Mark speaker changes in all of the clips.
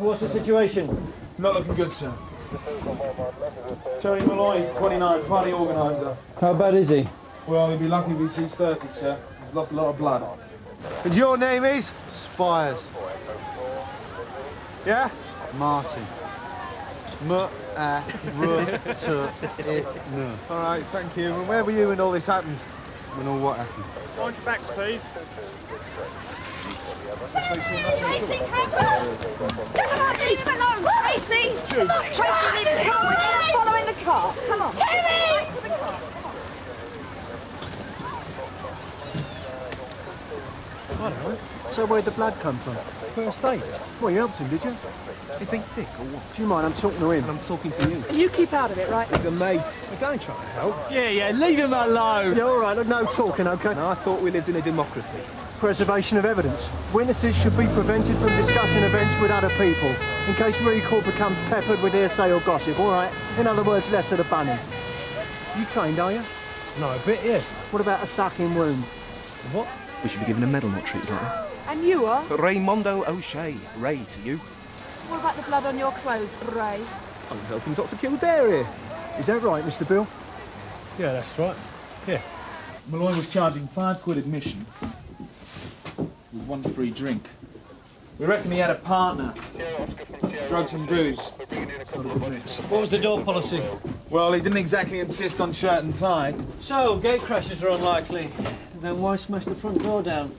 Speaker 1: what's the situation?
Speaker 2: Not looking good, sir. Terry Malloy, 29, party organiser.
Speaker 1: How bad is he?
Speaker 2: Well, he'd be lucky if he sees 30, sir. He's lost a lot of blood.
Speaker 3: And your name is?
Speaker 4: Spires.
Speaker 3: Yeah?
Speaker 4: Martin.
Speaker 3: All right, thank you. And where were you when all this happened?
Speaker 4: When all what happened?
Speaker 3: Mind your backs, please.
Speaker 5: Tracy, hang on! Leave him alone, Tracy! Come on, Tracy, leave him alone! Follow in the car. Come on. Terry!
Speaker 3: I don't know. So where'd the blood come from? First aid. Well, you helped him, did you?
Speaker 4: Is he thick or what?
Speaker 3: Do you mind? I'm talking to him.
Speaker 4: And I'm talking to you.
Speaker 5: You keep out of it, right?
Speaker 3: He's a mate. He's only trying to help.
Speaker 2: Yeah, leave him alone.
Speaker 3: Yeah, all right. No talking, OK?
Speaker 4: No, I thought we lived in a democracy.
Speaker 3: Preservation of evidence. Witnesses should be prevented from discussing events with other people, in case recall becomes peppered with hearsay or gossip, all right? In other words, less of the bunny. You trained, are you?
Speaker 4: No, a bit, yeah.
Speaker 3: What about a sucking wound?
Speaker 4: What? We should be given a medal, not treated like this.
Speaker 5: And you are?
Speaker 4: Raymondo O'Shea. Ray to you.
Speaker 5: What about the blood on your clothes, Ray?
Speaker 4: I was helping Dr. Kildare here.
Speaker 3: Is that right, Mr. Beal?
Speaker 2: Yeah, that's right. Yeah. Malloy was charging £5 admission with 1 free drink. We reckon he had a partner. Drugs and booze.
Speaker 1: What was the door policy?
Speaker 2: Well, he didn't exactly insist on shirt and tie.
Speaker 1: So, gate crashes are unlikely. Then why smash the front door down?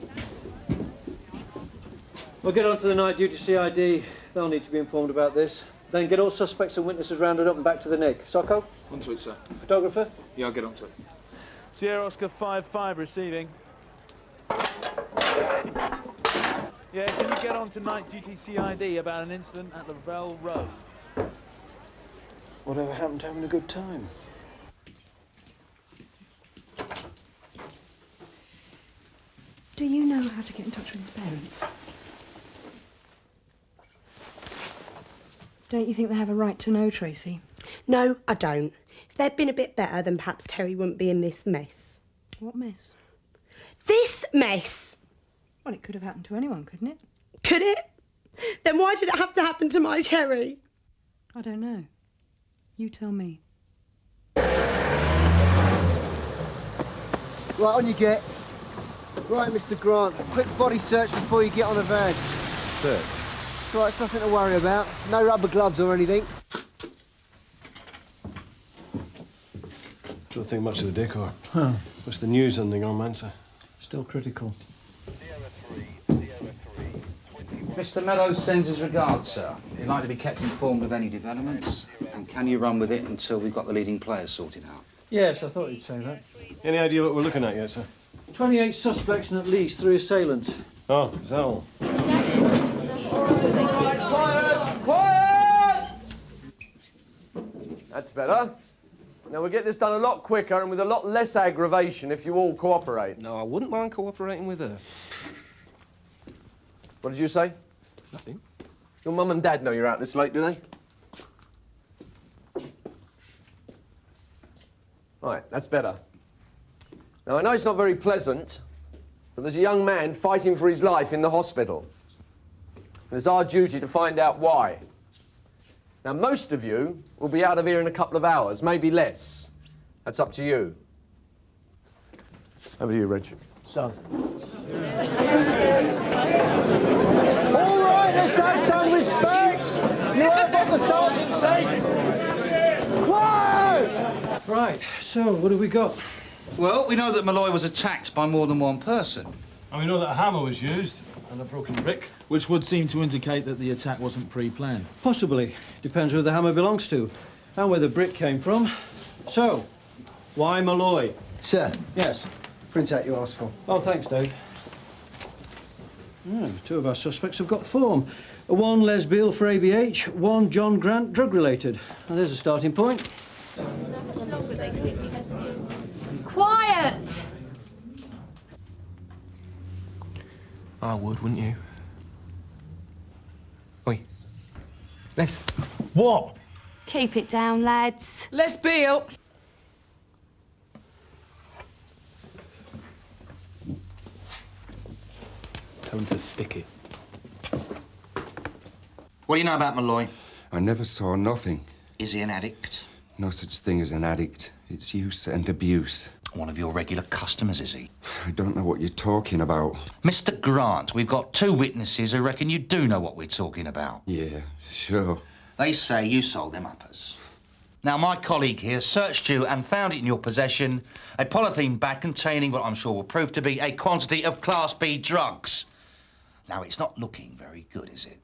Speaker 1: We'll get on to the night duty CID. They'll need to be informed about this. Then get all suspects and witnesses rounded up and back to the Nick. Socko?
Speaker 2: Onto it, sir.
Speaker 1: Photographer?
Speaker 2: Yeah, I'll get onto it. Sierra Oscar 5-5 receiving. Yeah, can you get on to night duty CID about an incident at Lavelle Road?
Speaker 1: Whatever happened to having a good time?
Speaker 6: Do you know how to get in touch with his parents? Don't you think they have a right to know, Tracy?
Speaker 7: No, I don't. If they'd been a bit better, then perhaps Terry wouldn't be in this mess.
Speaker 6: What mess?
Speaker 7: This mess!
Speaker 6: Well, it could have happened to anyone, couldn't it?
Speaker 7: Could it? Then why did it have to happen to my Terry?
Speaker 6: I don't know. You tell me.
Speaker 3: Right, on you get. Right, Mr. Grant. Quick body search before you get on a van.
Speaker 4: Search?
Speaker 3: Right, it's nothing to worry about. No rubber gloves or anything.
Speaker 8: Don't think much of the decor. Huh. What's the news on the Grand Mansa?
Speaker 1: Still critical.
Speaker 9: Mr. Meadows sends his regards, sir. He'd like to be kept informed of any developments. And can you run with it until we've got the leading players sorted out?
Speaker 1: Yes, I thought you'd say that.
Speaker 8: Any idea what we're looking at yet, sir?
Speaker 1: 28 suspects and at least 3 assailants.
Speaker 8: Oh, is that all?
Speaker 10: Quiet! That's better. Now, we'll get this done a lot quicker and with a lot less aggravation if you all cooperate.
Speaker 4: No, I wouldn't mind cooperating with her.
Speaker 10: What did you say?
Speaker 4: Nothing.
Speaker 10: Your mum and dad know you're out this late, do they? Right, that's better. Now, I know it's not very pleasant, but there's a young man fighting for his life in the hospital. And it's our duty to find out why. Now, most of you will be out of here in a couple of hours, maybe less. That's up to you. Over to you, Reg.
Speaker 3: So. All right, let's have some respect. You heard what the sergeant said. Quiet!
Speaker 1: Right, so what have we got?
Speaker 9: Well, we know that Malloy was attacked by more than one person.
Speaker 8: And we know that a hammer was used and a broken brick.
Speaker 2: Which would seem to indicate that the attack wasn't pre-planned.
Speaker 1: Possibly. Depends who the hammer belongs to and where the brick came from. So, why Malloy?
Speaker 3: Sir.
Speaker 1: Yes.
Speaker 3: Print out you asked for.
Speaker 1: Oh, thanks, Dave. 2 of our suspects have got form. 1 Les Beal for ABH, 1 John Grant, drug-related. Now, there's a starting point.
Speaker 5: Quiet!
Speaker 4: I would, wouldn't you? Oi. Les. What?
Speaker 5: Keep it down, lads.
Speaker 7: Let's Beal.
Speaker 4: Tell him to stick it.
Speaker 9: What do you know about Malloy?
Speaker 11: I never saw nothing.
Speaker 9: Is he an addict?
Speaker 11: No such thing as an addict. It's use and abuse.
Speaker 9: One of your regular customers, is he?
Speaker 11: I don't know what you're talking about.
Speaker 9: Mr. Grant, we've got 2 witnesses who reckon you do know what we're talking about.
Speaker 11: Yeah, sure.
Speaker 9: They say you sold them uppers. Now, my colleague here searched you and found it in your possession a polythene bag containing what I'm sure will prove to be a quantity of Class B drugs. Now, it's not looking very good, is it?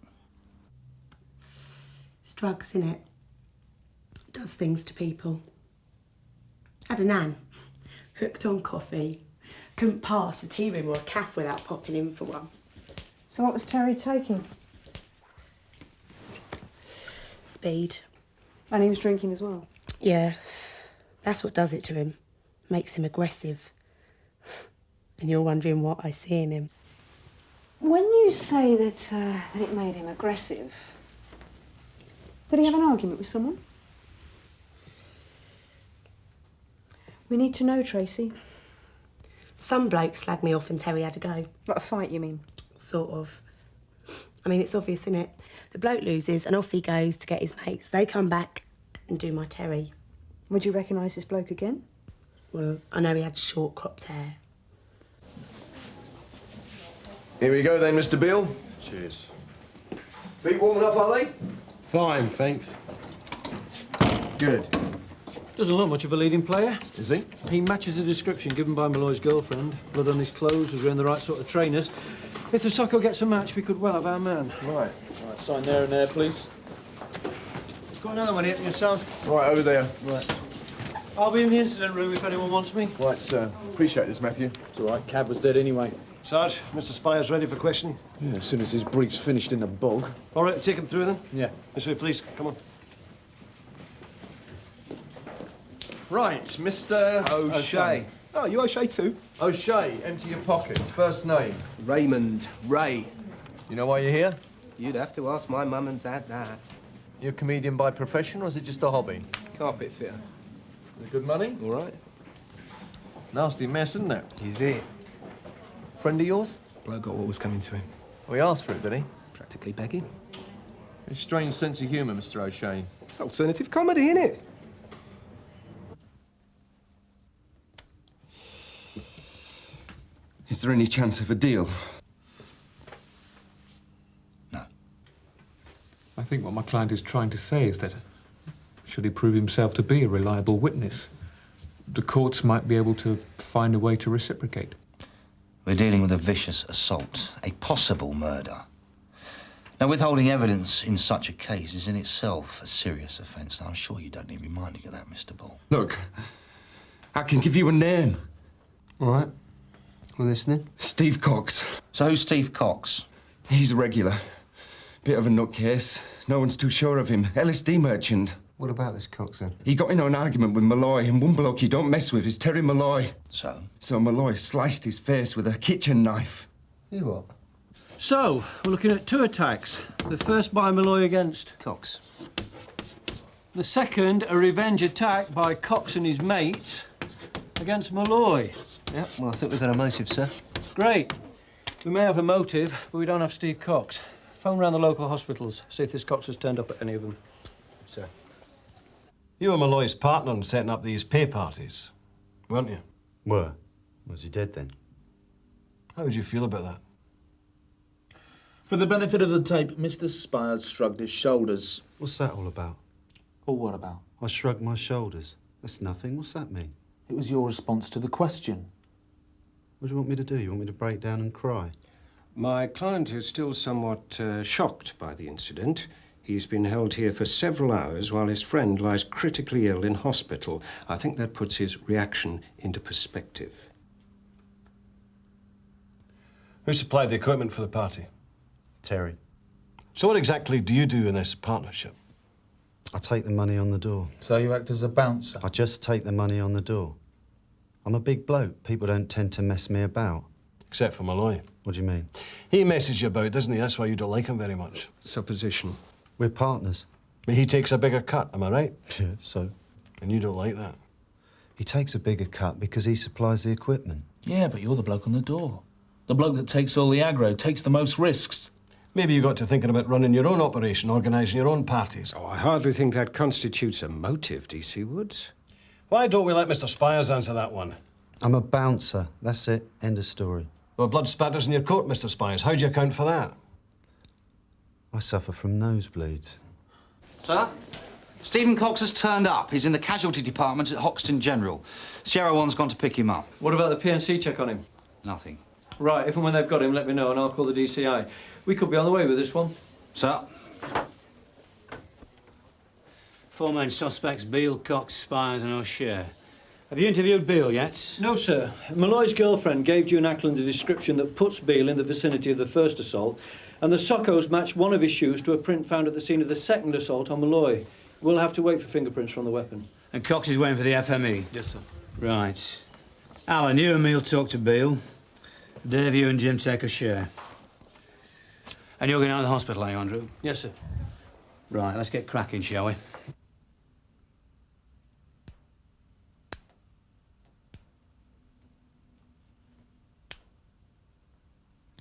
Speaker 7: It's drugs, innit? Does things to people. Had a nan, hooked on coffee. Couldn't pass the tea room or a caff without popping in for one.
Speaker 6: So what was Terry taking?
Speaker 7: Speed.
Speaker 6: And he was drinking as well?
Speaker 7: Yeah, that's what does it to him. Makes him aggressive. And you're wondering what I see in him.
Speaker 6: When you say that it made him aggressive, did he have an argument with someone? We need to know, Tracy.
Speaker 7: Some bloke slagged me off and Terry had a go.
Speaker 6: Like a fight, you mean?
Speaker 7: Sort of. I mean, it's obvious, isn't it? The bloke loses and off he goes to get his mates. They come back and do my Terry.
Speaker 6: Would you recognise this bloke again?
Speaker 7: Well, I know he had short cropped hair.
Speaker 10: Here we go then, Mr. Beal.
Speaker 8: Cheers.
Speaker 10: Feet warm enough, are they?
Speaker 8: Fine, thanks.
Speaker 10: Good.
Speaker 1: Doesn't look much of a leading player.
Speaker 10: Is he?
Speaker 1: He matches the description given by Malloy's girlfriend. Blood on his clothes, was wearing the right sort of trainers. If the Socko gets a match, we could well have our man.
Speaker 10: Right.
Speaker 2: Right, sign there and there, please.
Speaker 3: Got another one here for yourself.
Speaker 10: Right, over there.
Speaker 1: Right. I'll be in the incident room if anyone wants me.
Speaker 10: Right, sir. Appreciate this, Matthew.
Speaker 2: It's all right, cab was dead anyway.
Speaker 8: Sarge, Mr. Spire's ready for questioning.
Speaker 2: Yeah, as soon as his brief's finished in the bog.
Speaker 8: All right, take him through then.
Speaker 2: Yeah.
Speaker 8: This way, please. Come on.
Speaker 10: Right, Mr.
Speaker 3: O'Shea. Oh, you O'Shea too?
Speaker 10: O'Shea, empty your pockets. First name.
Speaker 3: Raymond. Ray.
Speaker 10: You know why you're here?
Speaker 3: You'd have to ask my mum and dad that.
Speaker 10: You're a comedian by profession, or is it just a hobby?
Speaker 3: Carpet fitter.
Speaker 10: Is it good money?
Speaker 3: All right.
Speaker 10: Nasty mess, isn't it?
Speaker 3: He's it.
Speaker 10: Friend of yours?
Speaker 3: Bloke got what was coming to him.
Speaker 10: Well, he asked for it, did he?
Speaker 3: Practically begging.
Speaker 10: A strange sense of humour, Mr. O'Shea.
Speaker 3: It's alternative comedy, innit?
Speaker 11: Is there any chance of a deal?
Speaker 9: No.
Speaker 12: I think what my client is trying to say is that, should he prove himself to be a reliable witness, the courts might be able to find a way to reciprocate.
Speaker 9: We're dealing with a vicious assault, a possible murder. Now, withholding evidence in such a case is in itself a serious offence. I'm sure you don't need reminding of that, Mr. Ball.
Speaker 11: Look, I can give you a name.
Speaker 3: All right. We're listening.
Speaker 11: Steve Cox.
Speaker 9: So who's Steve Cox?
Speaker 11: He's a regular. Bit of a nutcase. No one's too sure of him. LSD merchant.
Speaker 3: What about this Cox, then?
Speaker 11: He got into an argument with Malloy, and one bloke he don't mess with is Terry Malloy.
Speaker 9: So?
Speaker 11: So Malloy sliced his face with a kitchen knife.
Speaker 3: You what?
Speaker 1: So, we're looking at 2 attacks. The first by Malloy against
Speaker 3: Cox.
Speaker 1: the second, a revenge attack by Cox and his mates against Malloy.
Speaker 3: Yeah, well, I think we've got a motive, sir.
Speaker 1: Great. We may have a motive, but we don't have Steve Cox. Phone round the local hospitals, see if this Cox has turned up at any of them.
Speaker 3: Sir.
Speaker 8: You were Malloy's partner in setting up these pay parties, weren't you?
Speaker 13: Were. Was he dead then?
Speaker 8: How would you feel about that?
Speaker 2: For the benefit of the tape, Mr. Spires shrugged his shoulders.
Speaker 13: What's that all about?
Speaker 2: Or what about?
Speaker 13: I shrugged my shoulders. That's nothing. What's that mean?
Speaker 2: It was your response to the question.
Speaker 13: What do you want me to do? You want me to break down and cry?
Speaker 8: My client is still somewhat shocked by the incident. He's been held here for several hours while his friend lies critically ill in hospital. I think that puts his reaction into perspective. Who supplied the equipment for the party?
Speaker 13: Terry.
Speaker 8: So what exactly do you do in this partnership?
Speaker 13: I take the money on the door.
Speaker 2: So you act as a bouncer?
Speaker 13: I just take the money on the door. I'm a big bloke. People don't tend to mess me about.
Speaker 8: Except for Malloy.
Speaker 13: What do you mean?
Speaker 8: He messes you about, doesn't he? That's why you don't like him very much. Supposition.
Speaker 13: We're partners.
Speaker 8: But he takes a bigger cut, am I right?
Speaker 13: Yeah, so?
Speaker 8: And you don't like that?
Speaker 13: He takes a bigger cut because he supplies the equipment.
Speaker 2: Yeah, but you're the bloke on the door. The bloke that takes all the aggro, takes the most risks.
Speaker 14: Maybe you got to thinking about running your own operation, organising your own parties.
Speaker 8: Oh, I hardly think that constitutes a motive, DC Woods.
Speaker 14: Why don't we let Mr. Spires answer that one?
Speaker 13: I'm a bouncer. That's it. End of story.
Speaker 14: Well, blood spatters in your coat, Mr. Spires. How do you account for that?
Speaker 13: I suffer from nosebleeds.
Speaker 9: Sir? Stephen Cox has turned up. He's in the casualty department at Hoxton General. Sierra One's gone to pick him up.
Speaker 1: What about the PNC check on him?
Speaker 9: Nothing.
Speaker 1: Right, if and when they've got him, let me know and I'll call the DCI. We could be on the way with this one.
Speaker 9: Sir?
Speaker 15: 4 main suspects, Beal, Cox, Spires and Usher. Have you interviewed Beal yet?
Speaker 1: No, sir. Malloy's girlfriend gave you and Ackland a description that puts Beal in the vicinity of the first assault, and the soccos matched one of his shoes to a print found at the scene of the second assault on Malloy. We'll have to wait for fingerprints from the weapon.
Speaker 15: And Cox is waiting for the FME?
Speaker 1: Yes, sir.
Speaker 15: Right. Alan, you and me'll talk to Beal. Dave, you and Jim take a share. And you're going out of the hospital, are you, Andrew?
Speaker 1: Yes, sir.
Speaker 15: Right, let's get cracking, shall we?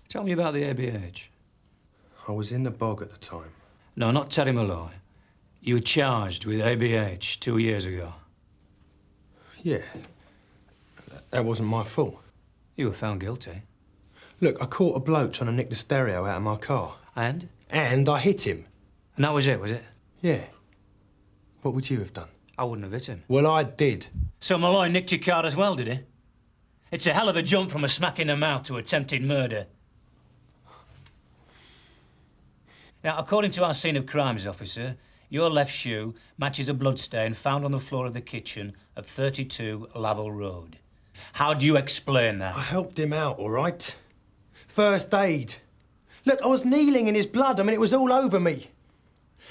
Speaker 15: Tell me about the ABH.
Speaker 4: I was in the bog at the time.
Speaker 15: No, not Teddy Malloy. You were charged with ABH 2 years ago.
Speaker 4: Yeah. That wasn't my fault.
Speaker 15: You were found guilty.
Speaker 4: Look, I caught a bloke trying to nick the stereo out of my car.
Speaker 15: And?
Speaker 4: And I hit him.
Speaker 15: And that was it, was it?
Speaker 4: Yeah. What would you have done?
Speaker 15: I wouldn't have hit him.
Speaker 4: Well, I did.
Speaker 15: So Malloy nicked your car as well, did he? It's a hell of a jump from a smack in the mouth to attempted murder. Now, according to our scene of crimes officer, your left shoe matches a bloodstain found on the floor of the kitchen at 32 Lavell Road. How do you explain that?
Speaker 4: I helped him out, all right? First aid. Look, I was kneeling in his blood. I mean, it was all over me.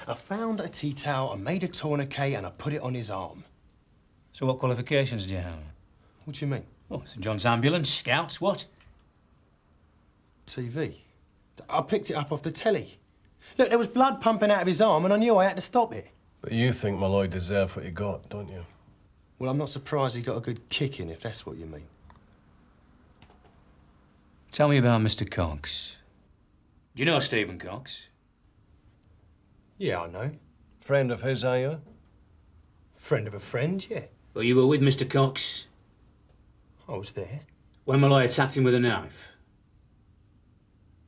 Speaker 4: I found a tea towel, I made a tourniquet, and I put it on his arm.
Speaker 15: So what qualifications do you have?
Speaker 4: What do you mean?
Speaker 15: Oh, St John's Ambulance, Scouts, what?
Speaker 4: TV. I picked it up off the telly. Look, there was blood pumping out of his arm, and I knew I had to stop it.
Speaker 14: But you think Malloy deserved what he got, don't you?
Speaker 4: Well, I'm not surprised he got a good kicking, if that's what you mean.
Speaker 15: Tell me about Mr. Cox. Do you know Stephen Cox?
Speaker 4: Yeah, I know.
Speaker 14: Friend of his, are you?
Speaker 4: Friend of a friend, yeah.
Speaker 15: Well, you were with Mr. Cox
Speaker 4: I was there.
Speaker 15: when Malloy attacked him with a knife.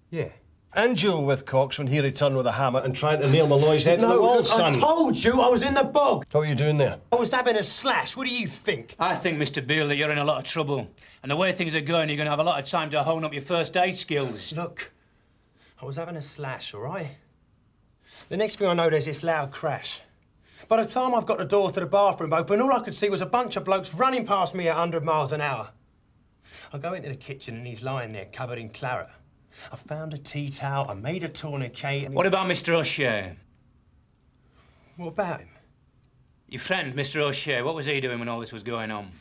Speaker 4: Yeah.
Speaker 14: And you were with Cox when he returned with a hammer and tried to nail Malloy's head to the wall, son.
Speaker 4: I told you I was in the bog.
Speaker 14: What were you doing there?
Speaker 4: I was having a slash. What do you think?
Speaker 15: I think, Mr. Beal, that you're in a lot of trouble. And the way things are going, you're going to have a lot of time to hone up your first aid skills.
Speaker 4: Look, I was having a slash, all right? The next thing I know, there's this loud crash. By the time I've got the door to the bathroom open, all I could see was a bunch of blokes running past me at 100 miles an hour. I go into the kitchen and he's lying there, covered in claret. I found a tea towel, I made a tourniquet... and...
Speaker 15: What about Mr. O'Shea?
Speaker 4: What about him?
Speaker 15: Your friend, Mr. O'Shea, what was he doing when all this was going on?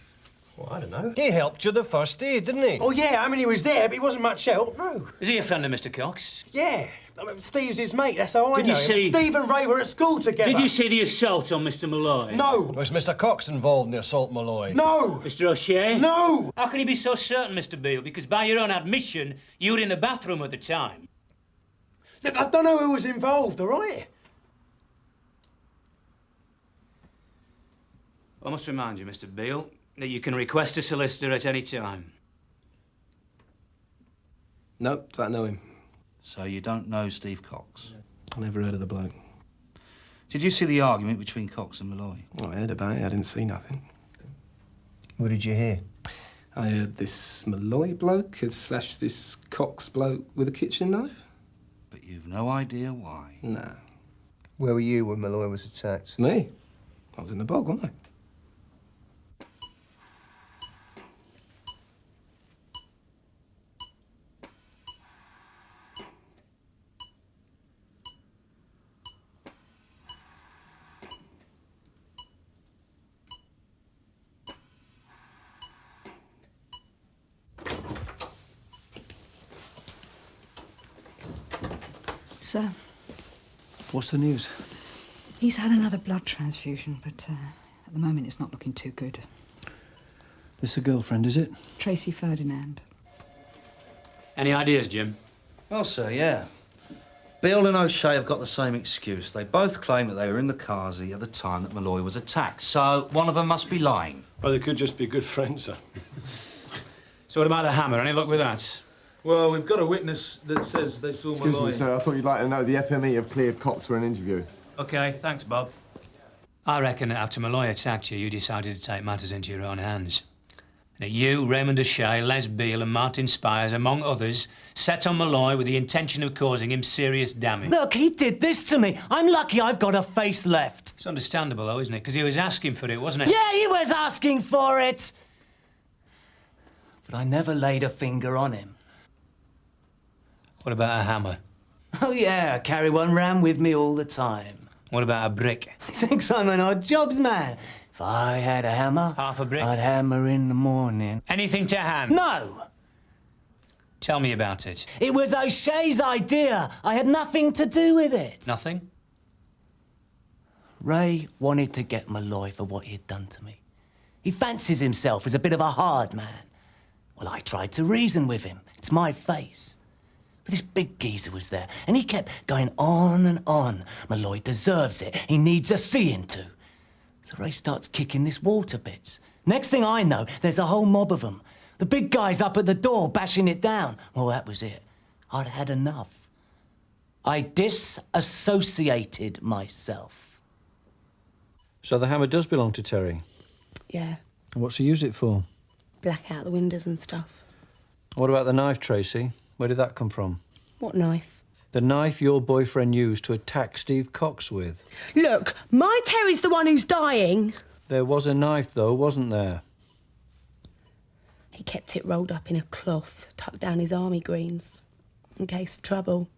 Speaker 4: Well, I don't know.
Speaker 14: He helped you the first aid, didn't he?
Speaker 4: Oh, yeah, I mean, he was there, but he wasn't much help, no.
Speaker 15: Is he a friend of Mr. Cox?
Speaker 4: Yeah. I mean, Steve's his mate, that's how I
Speaker 15: Did
Speaker 4: know
Speaker 15: you
Speaker 4: him.
Speaker 15: see-
Speaker 4: Steve and Ray were at school together.
Speaker 15: Did you see the assault on Mr. Malloy?
Speaker 4: No.
Speaker 14: Was Mr. Cox involved in the assault on Malloy?
Speaker 4: No.
Speaker 15: Mr. O'Shea?
Speaker 4: No.
Speaker 15: How can you be so certain, Mr. Beal? Because by your own admission, you were in the bathroom at the time.
Speaker 4: Look, I don't know who was involved, all right?
Speaker 15: I must remind you, Mr. Beal, that you can request a solicitor at any time.
Speaker 4: No, don't know him.
Speaker 9: So you don't know Steve Cox?
Speaker 4: I never heard of the bloke.
Speaker 9: Did you see the argument between Cox and Malloy?
Speaker 4: I heard about it, I didn't see nothing.
Speaker 13: What did you hear?
Speaker 4: I heard this Malloy bloke had slashed this Cox bloke with a kitchen knife.
Speaker 9: But you've no idea why?
Speaker 4: No.
Speaker 13: Where were you when Malloy was attacked?
Speaker 4: Me? I was in the bog, wasn't I?
Speaker 6: Sir,
Speaker 1: What's the news?
Speaker 6: he's had another blood transfusion, but at the moment it's not looking too good.
Speaker 1: This a girlfriend, is it?
Speaker 6: Tracy Ferdinand.
Speaker 15: Any ideas, Jim?
Speaker 9: Well, sir, yeah. Beal and O'Shea have got the same excuse. They both claim that they were in the Kazi at the time that Malloy was attacked. So one of them must be lying.
Speaker 14: Well, they could just be good friends, sir.
Speaker 15: So what about the hammer? Any luck with that?
Speaker 2: Well, we've got a witness that says they saw
Speaker 16: Excuse
Speaker 2: Malloy.
Speaker 16: me, sir. I thought you'd like to know the FME have cleared Cox for an interview.
Speaker 15: OK, thanks, Bob. I reckon that after Malloy attacked you, you decided to take matters into your own hands. That you, Raymond O'Shea, Les Beal and Martin Spires, among others, set on Malloy with the intention of causing him serious damage.
Speaker 17: Look, he did this to me. I'm lucky I've got a face left.
Speaker 15: It's understandable, though, isn't it? Because he was asking for it, wasn't he?
Speaker 17: Yeah, he was asking for it. But I never laid a finger on him.
Speaker 15: What about a hammer?
Speaker 17: Oh, yeah, I carry one round with me all the time.
Speaker 15: What about a brick?
Speaker 17: He thinks I'm an odd jobs man. If I had a hammer,
Speaker 15: half a brick,
Speaker 17: I'd hammer in the morning.
Speaker 15: Anything to hand?
Speaker 17: No.
Speaker 15: Tell me about it.
Speaker 17: It was O'Shea's idea. I had nothing to do with it.
Speaker 15: Nothing?
Speaker 17: Ray wanted to get Malloy for what he'd done to me. He fancies himself as a bit of a hard man. Well, I tried to reason with him. It's my face. But this big geezer was there, and he kept going on and on. Malloy deserves it. He needs a seeing to. So Ray starts kicking this wall to bits. Next thing I know, there's a whole mob of them. The big guy's up at the door, bashing it down. Well, that was it. I'd had enough. I disassociated myself.
Speaker 1: So the hammer does belong to Terry?
Speaker 7: Yeah,
Speaker 1: And what's he use it for?
Speaker 7: black out the windows and stuff.
Speaker 1: What about the knife, Tracy? Where did that come from?
Speaker 7: What knife?
Speaker 1: The knife your boyfriend used to attack Steve Cox with.
Speaker 7: Look, my Terry's the one who's dying.
Speaker 1: There was a knife, though, wasn't there?
Speaker 7: He kept it rolled up in a cloth, tucked down his army greens, in case of trouble.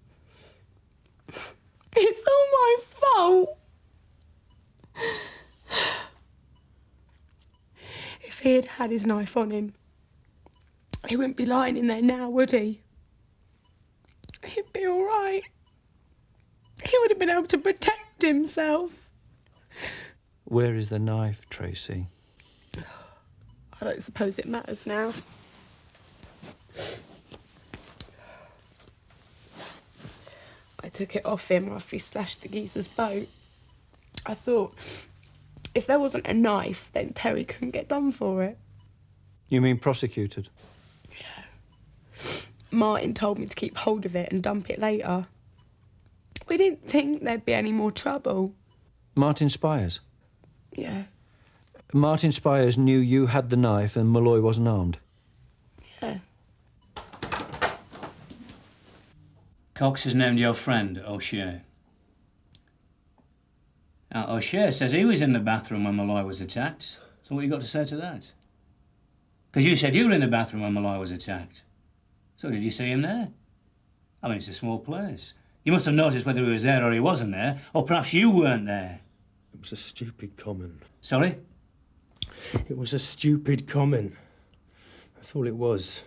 Speaker 7: It's all my fault. If he had had his knife on him, he wouldn't be lying in there now, would he? He'd be all right. He would have been able to protect himself.
Speaker 1: Where is the knife, Tracy?
Speaker 7: I don't suppose it matters now. I took it off him after he slashed the geezer's boat. I thought, if there wasn't a knife, then Terry couldn't get done for it.
Speaker 1: You mean prosecuted?
Speaker 7: Martin told me to keep hold of it and dump it later. We didn't think there'd be any more trouble.
Speaker 1: Martin Spires?
Speaker 7: Yeah.
Speaker 1: Martin Spires knew you had the knife and Malloy wasn't armed?
Speaker 7: Yeah.
Speaker 15: Cox has named your friend O'Shea. Now, O'Shea says he was in the bathroom when Malloy was attacked. So what you got to say to that? Because you said you were in the bathroom when Malloy was attacked. So did you see him there? I mean, it's a small place. You must have noticed whether he was there or he wasn't there, or perhaps you weren't there.
Speaker 4: It was a stupid comment.
Speaker 15: Sorry?
Speaker 4: It was a stupid comment. That's all it was.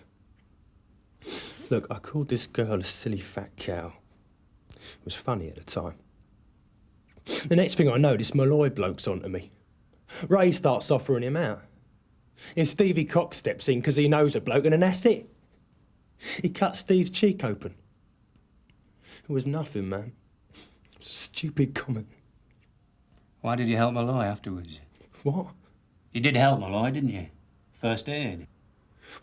Speaker 4: Look, I called this girl a silly fat cow. It was funny at the time. The next thing I know, this Malloy bloke's onto me. Ray starts offering him out. And Stevie Cox steps in because he knows a bloke, and then that's it. He cut Steve's cheek open. It was nothing, man. It was a stupid comment.
Speaker 15: Why did you help Malloy afterwards?
Speaker 4: What?
Speaker 15: You did help Malloy, didn't you? First aid.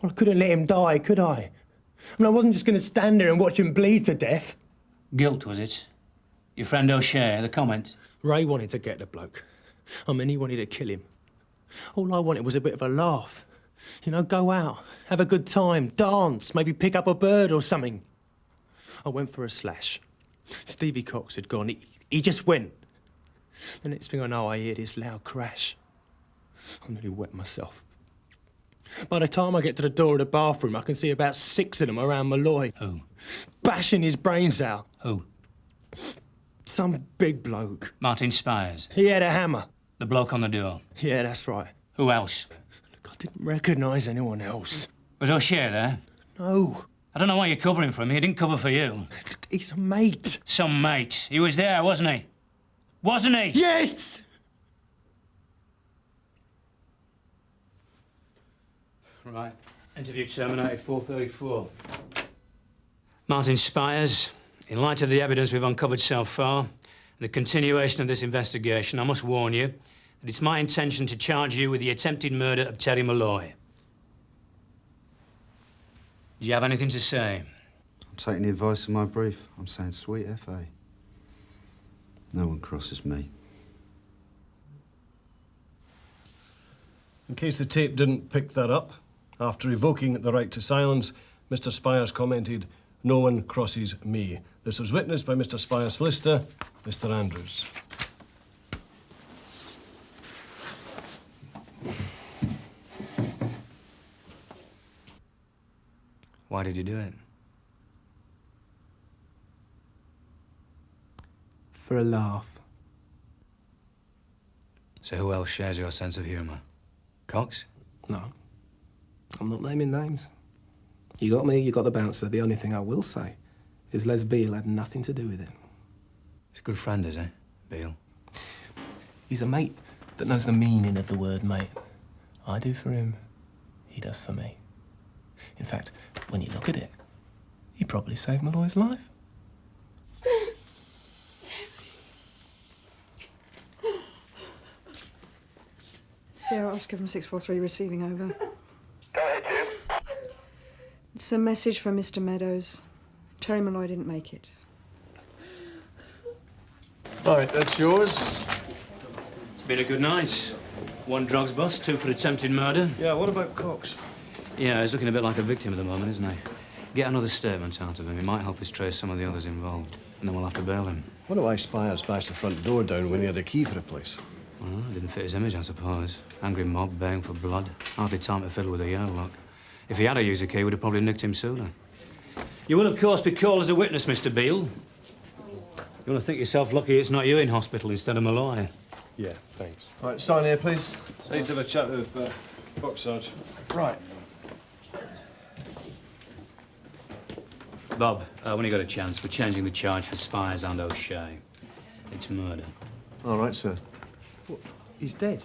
Speaker 4: Well, I couldn't let him die, could I? I mean, I wasn't just going to stand there and watch him bleed to death.
Speaker 15: Guilt, was it? Your friend O'Shea, the comment?
Speaker 4: Ray wanted to get the bloke. I mean, he wanted to kill him. All I wanted was a bit of a laugh. You know, go out, have a good time, dance, maybe pick up a bird or something. I went for a slash. Stevie Cox had gone. He just went. The next thing I know, I hear this loud crash. I nearly wet myself. By the time I get to the door of the bathroom, I can see about 6 of them around Malloy.
Speaker 15: Who?
Speaker 4: Bashing his brains out.
Speaker 15: Who?
Speaker 4: Some big bloke.
Speaker 15: Martin Spires.
Speaker 4: He had a hammer.
Speaker 15: The bloke on the door.
Speaker 4: Yeah, that's right.
Speaker 15: Who else?
Speaker 4: Look, I didn't recognise anyone else.
Speaker 15: Was O'Shea there?
Speaker 4: No.
Speaker 15: I don't know why you're covering for him. He didn't cover for you.
Speaker 4: He's a mate.
Speaker 15: Some mate. He was there, wasn't he? Wasn't he?
Speaker 4: Yes!
Speaker 15: Right. Interview terminated 4:34. Martin Spires, In light of the evidence we've uncovered so far, and the continuation of this investigation, I must warn you that it's my intention to charge you with the attempted murder of Terry Malloy. Do you have anything to say?
Speaker 13: I'm taking the advice of my brief. I'm saying sweet F.A. No one crosses me.
Speaker 14: In case the tape didn't pick that up, after revoking the right to silence, Mr. Spires commented, "No one crosses me." This was witnessed by Mr. Spires' solicitor, Mr. Andrews.
Speaker 15: Why did you do it?
Speaker 18: For a laugh.
Speaker 15: So who else shares your sense of humour? Cox?
Speaker 18: No. I'm not naming names. You got me, you got the bouncer. The only thing I will say is Les Beal had nothing to do with it.
Speaker 15: He's a good friend, is he, Beal?
Speaker 18: He's a mate that knows the meaning of the word mate. I do for him, he does for me. In fact, when you look at it, he probably saved Malloy's life.
Speaker 6: Sierra Oscar from 643 receiving over.
Speaker 19: Go ahead, Jim.
Speaker 6: It's a message from Mr. Meadows. Terry Malloy didn't make it.
Speaker 10: Right, that's yours.
Speaker 15: It's been a good night. 1 drugs bust, 2 for attempted murder.
Speaker 14: Yeah, what about Cox?
Speaker 15: Yeah, he's looking a bit like a victim at the moment, isn't he? Get another statement out of him. It might help us trace some of the others involved. And then we'll have to bail him.
Speaker 14: Wonder why Spires bashed the front door down when he had a key for the place.
Speaker 15: Well, it didn't fit his image, I suppose. Angry mob, baying for blood. Hardly time to fiddle with a lock. If he had used a key, we'd have probably nicked him sooner. You will, of course, be called as a witness, Mr. Beal. You want to think yourself lucky it's not you in hospital instead of Malloy.
Speaker 14: Yeah, thanks.
Speaker 10: Right, sign here, please.
Speaker 14: I need to have a chat with Fox, Sarge.
Speaker 10: Right.
Speaker 15: Bob, when you got a chance, we're changing the charge for Spires and O'Shea. It's murder.
Speaker 10: All right, sir.
Speaker 18: What? He's dead?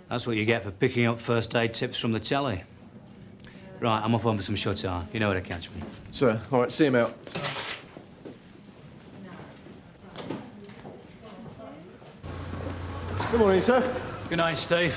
Speaker 15: That's what you get for picking up first aid tips from the telly. Right, I'm off home for some shut-eye. You know where to catch me.
Speaker 10: Sir, all right, see him out.
Speaker 3: Good morning, sir.
Speaker 15: Good night, Steve.